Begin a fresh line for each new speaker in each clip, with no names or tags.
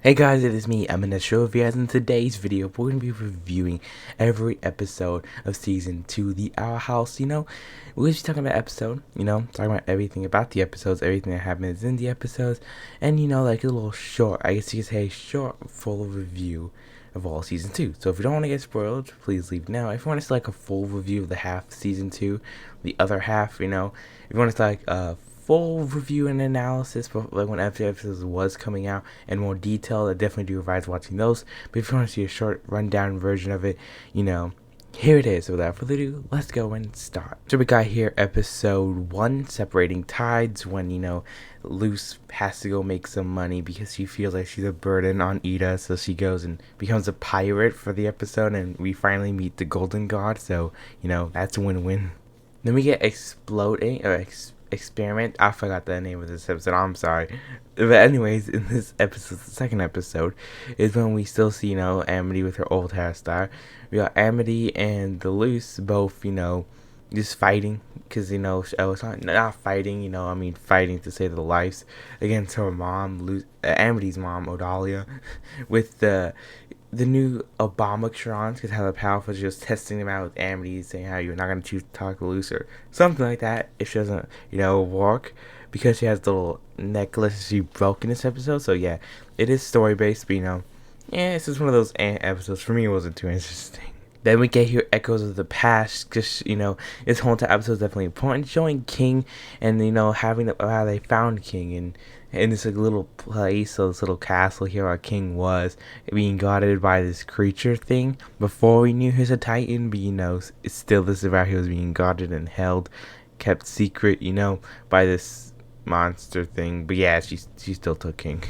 Hey guys, it is me, Viaz. In today's video, we're going to be reviewing every episode of Season 2, The Owl House. We're going to be talking about episode, talking about everything about the episodes, everything that happens in the episodes, and, like a little short, I guess you could say short, full review of all Season 2. So if you don't want to get spoiled, please leave now. If you want to see like a full review of the half Season 2, the other half, if you want to see like a full review and analysis for like when episodes was coming out and more detail, I definitely do advise watching those. But if you want to see a short rundown version of it, here it is. So without further ado, let's go and start. So we got here episode 1, Separating Tides, when Luce has to go make some money because she feels like she's a burden on Ida, so she goes and becomes a pirate for the episode, and we finally meet the Golden God, so that's a win-win. Then we get Experiment. I forgot the name of this episode. I'm sorry. But anyways, in this episode, the second episode, is when we still see, Amity with her old hairstyle. We got Amity and the Luce both, just fighting. Because, it's not fighting, I mean fighting to save their lives against her mom, Amity's mom, Odalia, with the new Obamatrons, because how powerful, she was testing them out with Amity, saying how you're not going to choose to talk to Luce or something like that if she doesn't, work, because she has the little necklace she broke in this episode. So yeah, it is story based, but it's just one of those episodes. For me, it wasn't too interesting. Then we get here Echoes of the Past, because, this whole entire episode is definitely important, showing King and, having how they found King and in this little place, so this little castle here where King was, being guarded by this creature thing. Before we knew he was a Titan, but, it's still this is about he was being guarded and held, kept secret, by this monster thing. But yeah, she still took King.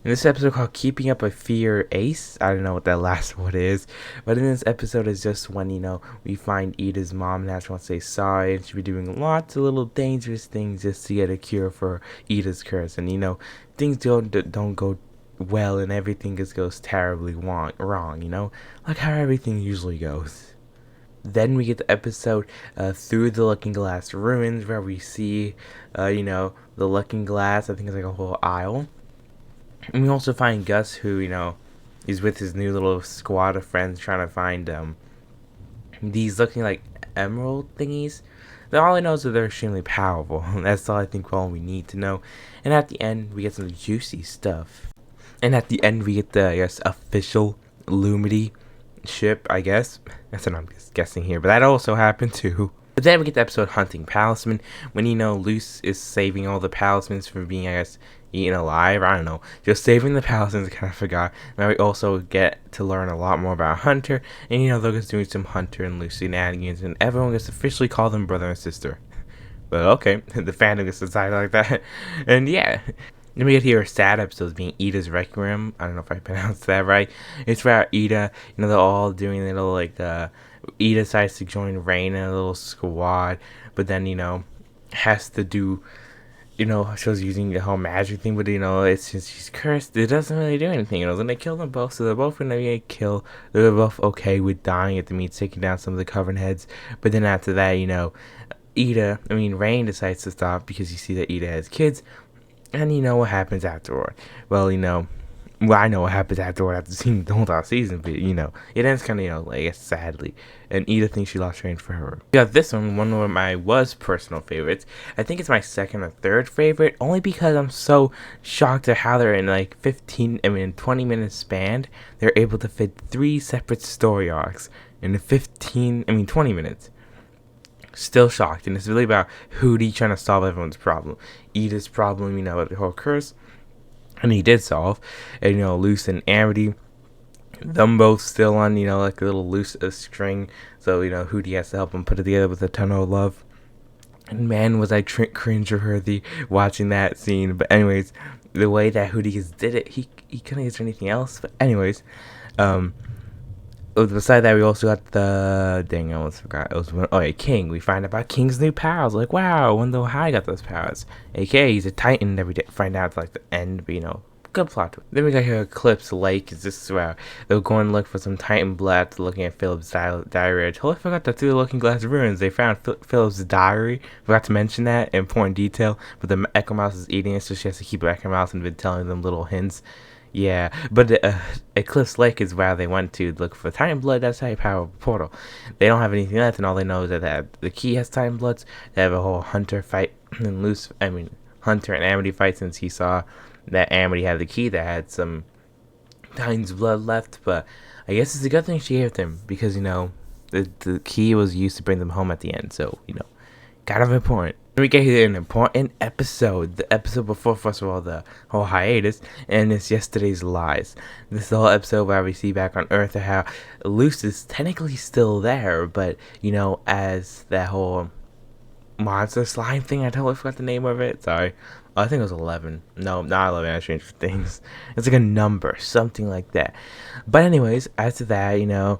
In this episode called Keeping Up a Fear Ace, I don't know what that last word is, but in this episode is just when, we find Ida's mom and she wants to say sorry, and she'll be doing lots of little dangerous things just to get a cure for Ida's curse, and, things don't go well and everything just goes terribly wrong, like how everything usually goes. Then we get the episode Through the Looking Glass Ruins, where we see, the Looking Glass. I think it's like a whole aisle. And we also find Gus, who, is with his new little squad of friends trying to find these looking like emerald thingies. But all I know is that they're extremely powerful. That's all I think all we need to know. And at the end, we get some juicy stuff. And at the end, we get the, official Lumity ship, I guess. That's what I'm just guessing here. But that also happened too. But then we get the episode Hunting Palisman, when, Luce is saving all the Palismans from being, I guess, eaten alive. I don't know. Just saving the Palismans, I kind of forgot. Now we also get to learn a lot more about Hunter. And, they're just doing some Hunter and Luce shenanigans. And everyone gets to officially call them brother and sister. But okay, the fandom gets decided like that. And yeah. Then we get here sad episodes being Ida's Requiem. I don't know if I pronounced that right. It's where Ida, they're all doing little like Ida decides to join Rain in a little squad, but then has to do, she was using the whole magic thing, but it's since she's cursed, it doesn't really do anything. Then they kill them both, so they're both gonna get killed. They're both okay with dying at the meet, taking down some of the Coven heads. But then after that, Rain decides to stop because you see that Ida has kids. And what happens afterward? Well, I know what happens afterward after seeing the whole season, but, it ends kind of, sadly. And Ida thinks she lost Rain for her. Yeah, this one of my personal favorites. I think it's my second or third favorite, only because I'm so shocked at how they're in, 20 minute span, they're able to fit 3 separate story arcs in 20 minutes. Still shocked, and it's really about Hootie trying to solve everyone's problem. Ida's problem, with the whole curse, and he did solve. And Luce and Amity, them both still on, like a little loose string. So Hootie has to help him put it together with a ton of love. And man, was I cringe-worthy watching that scene. But anyways, the way that Hootie did it, he couldn't get anything else. But anyways, beside that, we also got the I almost forgot. It was King. We find out about King's new powers. Like, wow, I wonder how he got those powers. AKA, he's a Titan. That we find out to the end, but good plot twist. Then we got here Eclipse Lake. Is this where they're going to look for some Titan blood, looking at Philip's diary. I totally forgot that through the Looking Glass Ruins, they found Philip's diary. Forgot to mention that important detail. But the Echo Mouse is eating it, so she has to keep Echo Mouse and been telling them little hints. Yeah, but Eclipse Lake is where they went to look for Titan Blood. That's how you power a portal. They don't have anything left, and all they know is that the key has Titan Bloods. They have a whole Hunter fight and Hunter and Amity fight, since he saw that Amity had the key that had some Titan's blood left. But I guess it's a good thing she gave it to him, because the key was used to bring them home at the end. So kind of important. We get here an important episode, the episode before, first of all, the whole hiatus, and it's yesterday's lies. This is the whole episode where we see back on Earth how Luce is technically still there, but as that whole monster slime thing, I totally forgot the name of it. Sorry. I think it was 11. No, not 11. I changed things. It's like a number, something like that. But anyways, after that,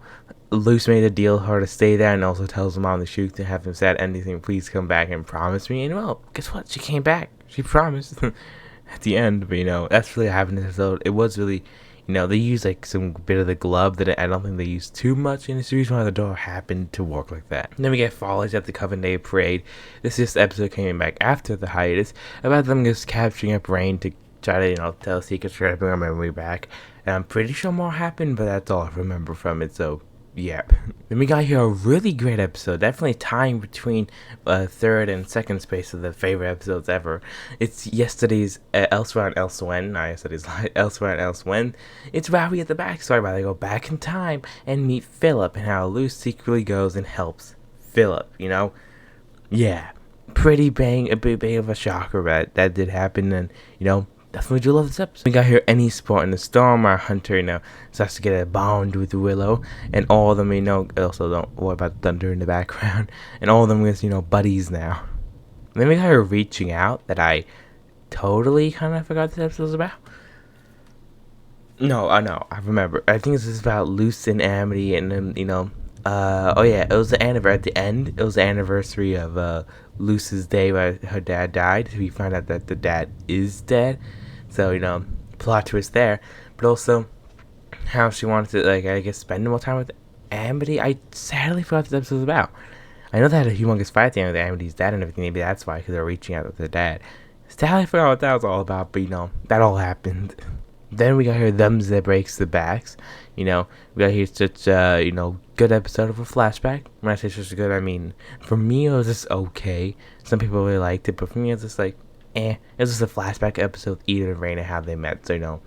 Luce made a deal for her to stay there, and also tells him on the shoot to have him said anything, please come back and promise me. And well, guess what? She came back. She promised at the end. But that's really what happened in this episode. It was really, they used like some bit of the glove that I don't think they used too much in the series, why the door happened to work like that. And then we get foliage at the Coven Day Parade. This is the episode coming back after the hiatus about them just capturing up Rain to try to tell secrets, try to bring our memory back. And I'm pretty sure more happened, but that's all I remember from it. So yeah. Then we got here a really great episode, definitely tying between third and second space of the favorite episodes ever. It's yesterday's Elsewhere and Elsewhen, not yesterday's Elsewhere and Elsewhen. It's where we get the backstory, where they go back in time and meet Philip, and how Luce secretly goes and helps Philip, Yeah, pretty a big bang of a shocker, but that did happen, and, definitely do love this episode. We got here Any Sport in the Storm. Our Hunter, starts to get a bond with Willow, and all of them, also don't worry about the thunder in the background, and all of them is, buddies now. And then we got her Reaching Out, that I totally kind of forgot this episode was about. No, I remember. I think this is about Luce and Amity, and then, oh yeah, it was the anniversary at the end. It was the anniversary of Luce's day where her dad died. So we find out that the dad is dead. So, plot twist there. But also, how she wanted to, I guess, spend more time with Amity. I sadly forgot what this episode was about. I know they had a humongous fight at the end with Amity's dad and everything. Maybe that's why, because they're reaching out with their dad. Sadly forgot what that was all about, but, that all happened. Then we got here Thumbs That Breaks the Backs. We got here such good episode of a flashback. When I say such good, I mean, for me, it was just okay. Some people really liked it, but for me, it's just like, It was just a flashback episode, Eden and Raina, how they met. So,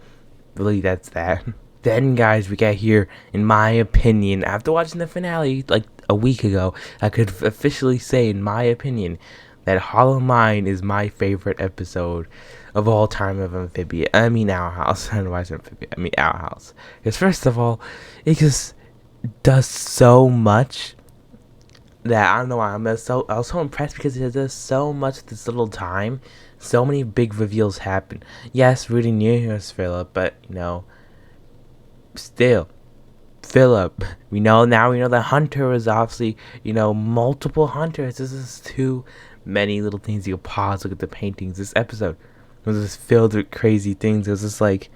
really, that's that. Then, guys, we got here, in my opinion, after watching the finale, like, a week ago, I could officially say, in my opinion, that Hollow Mind is my favorite episode of all time of Amphibia. Our House. I don't know why I said Amphibia. Our House. Because first of all, it just does so much that I don't know why I was so impressed, because it does so much this little time. So many big reveals happen. Yes, Rudy knew he was Philip, but still, Philip. We know that Hunter is obviously multiple Hunters. This is too many little things. You pause, look at the paintings. This episode was just filled with crazy things. It was just like,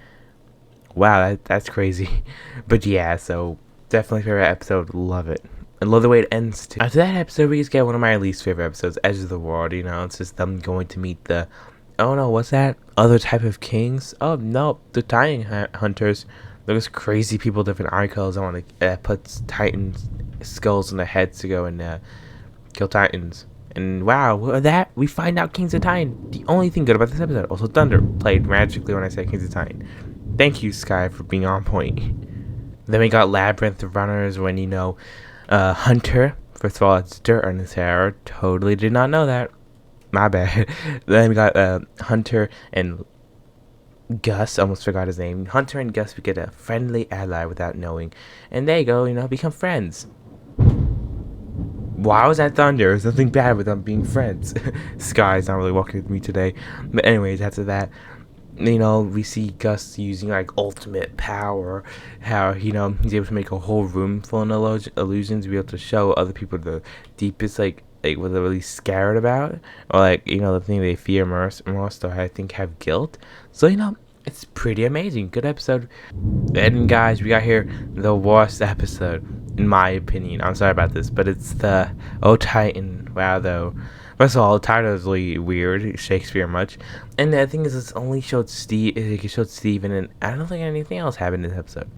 wow, that's crazy. But yeah, so definitely favorite episode. Love it. I love the way it ends too. After that episode, we just get one of my least favorite episodes, Edge of the World. It's just them going to meet the, oh no, what's that? Other type of kings? Oh no, the Titan Hunters. Those crazy people, different eye colors. I want to put Titans skulls on their heads to go and kill Titans. And wow, we find out Kings of Titan. The only thing good about this episode. Also, thunder played magically when I said Kings of Titan. Thank you, Sky, for being on point. Then we got Labyrinth of Runners when, Hunter. First of all, it's dirt on his hair. Totally did not know that. My bad. Then we got Hunter and Gus. Almost forgot his name. Hunter and Gus, we get a friendly ally without knowing. And they go, become friends. Why was that thunder? There's nothing bad with them being friends. Sky's not really walking with me today. But anyways, after that, we see Gus using ultimate power. How he's able to make a whole room full of illusions, be able to show other people the deepest what they're really scared about, or the thing they fear most, or I think have guilt. So it's pretty amazing. Good episode. And guys, we got here the worst episode, in my opinion. I'm sorry about this, but it's the Oh Titan. Wow, though. First of all, the title is really weird, Shakespeare much. And the thing is, it's only showed Steve. It showed Steven, and I don't think anything else happened in this episode.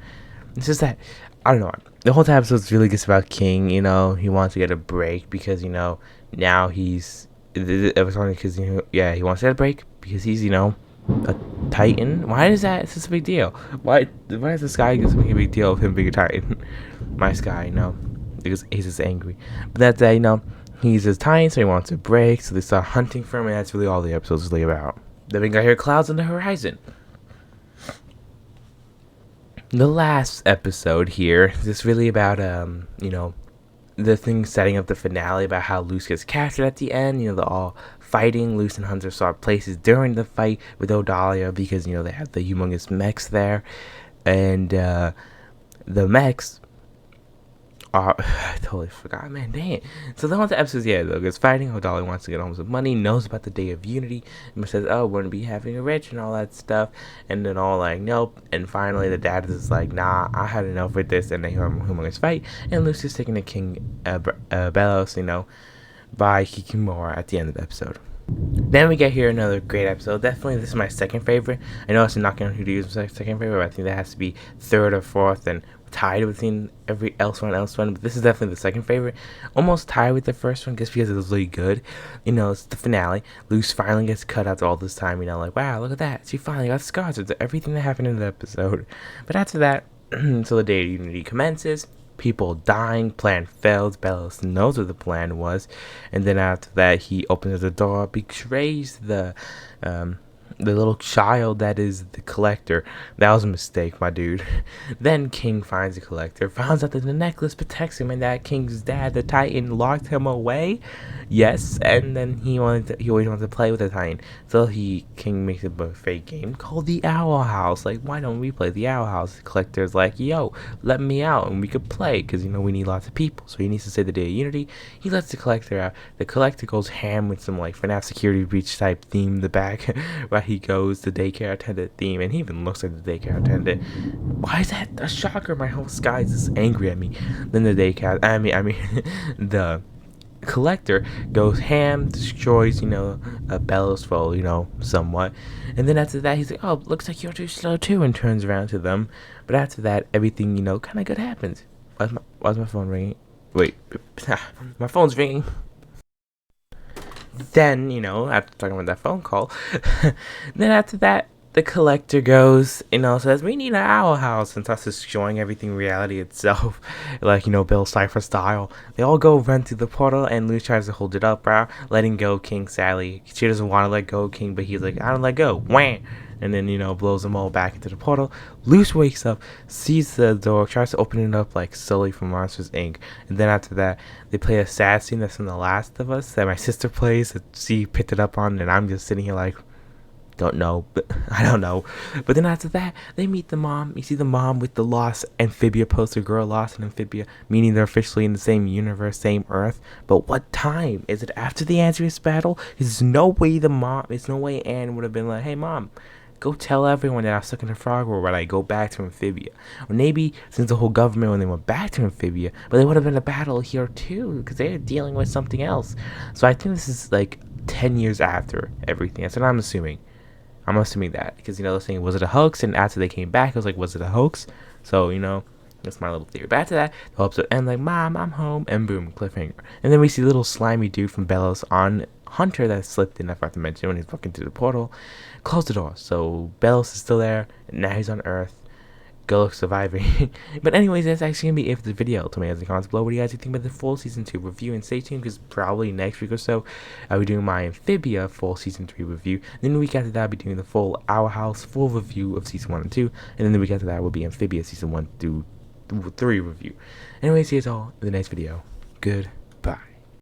It's just that, I don't know. The whole episode is really just about King. You know, he wants to get a break because, you know, now he's. It was only because, you know, yeah, he wants to get a break because he's, you know, a Titan. Why is that such a big deal? Why is this guy just making a big deal of him being a Titan? My guy, you know, because he's just angry. But that's that, you know, he's a Titan, so he wants a break. So they start hunting for him, and that's really all the episode's really about. Then we got here clouds on the horizon. The last episode here is really about you know, the thing setting up the finale about how Luce gets captured at the end. You know, they're all fighting. Luce and Hunter swap places during the fight with Odalia because, you know, they have the humongous mechs there, and the mechs are I totally forgot, man, dang it. So the whole episode, yeah, though, is fighting. Odalia wants to get home with money, knows about the Day of Unity, and says, oh, we're gonna be having a rich and all that stuff, and then all like, nope. And finally the dad is like, nah, I had enough with this, and they have a humongous fight, and Lucy's taking the King Belos, you know, by Kikimora at the end of the episode. Then we get here another great episode. Definitely, this is my second favorite. I know it's not going to use my second favorite, but I think that has to be third or fourth, and tied between every else one. But this is definitely the second favorite. Almost tied with the first one, just because it was really good. You know, it's the finale. Luce finally gets cut after all this time. You know, like, wow, look at that. She finally got scars after everything that happened in the episode. But after that, so the Day of Unity commences. People dying, plan fails, Belos knows what the plan was, and then after that he opens the door, betrays the little child that is the collector. That was a mistake, my dude. Then King finds the collector, finds out that the necklace protects him, and that King's dad, the Titan, locked him away. Yes, and then he always wanted to play with the Titan. So King makes a fake game called the Owl House. Like, why don't we play the Owl House? The collector's like, yo, let me out and we could play, because, you know, we need lots of people. So he needs to say the Day of Unity. He lets the collector out. The collector goes ham with some like FNAF security breach type theme in the back. Right, he goes the daycare attendant theme, and he even looks like the daycare attendant. Why is that a shocker? My whole sky is just angry at me. Then the the collector goes ham, destroys, you know, Belos for, you know, somewhat, and then after that he's like, oh, looks like you're too slow too, and turns around to them. But after that, everything, you know, kind of good happens. Why's my phone ringing? Wait, my phone's ringing. Then, you know, after talking about that phone call, then after that, the collector goes, you know, says, we need an Owl House, and starts destroying everything reality itself, like, you know, Bill Cipher style. They all go run through the portal, and Luce tries to hold it up, bro, letting go King Sally. She doesn't want to let go King, but he's like, I don't let go, wham! And then, you know, blows them all back into the portal. Luce wakes up, sees the door, tries to open it up like Sully from Monsters Inc. And then after that, they play a sad scene that's from The Last of Us that my sister plays, that she picked it up on, and I'm just sitting here like, don't know, but I don't know. But then after that, they meet the mom. You see the mom with the lost Amphibia poster, girl lost in Amphibia, meaning they're officially in the same universe, same Earth. But what time? Is it after the Andreas battle? There's no way Anne would have been like, hey mom, go tell everyone that I was stuck in the frog world when I go back to Amphibia. Or maybe since the whole government when they went back to Amphibia, but there would have been a battle here too, because they're dealing with something else. So I think this is like 10 years after everything. That's what I'm assuming. I'm assuming that, because, you know, they're saying, was it a hoax? And after they came back, I was like, was it a hoax? So, you know, that's my little theory. But after that, the whole episode ends like, mom, I'm home, and boom, cliffhanger. And then we see little slimy dude from Belos on Hunter that slipped in, I forgot to mention, when he's walking through the portal. Close the door. So Belos is still there, and now he's on Earth. Go surviving. But anyways, that's actually gonna be it for the video. Tell me in the comments below what do you guys think about the full season 2 review, and stay tuned because probably next week or so I'll be doing my Amphibia full season 3 review. Then the week after that I'll be doing the full Owl House full review of season 1 and 2, and then the week after that will be Amphibia season 1 through 3 review. Anyways, see you all in the next video. Good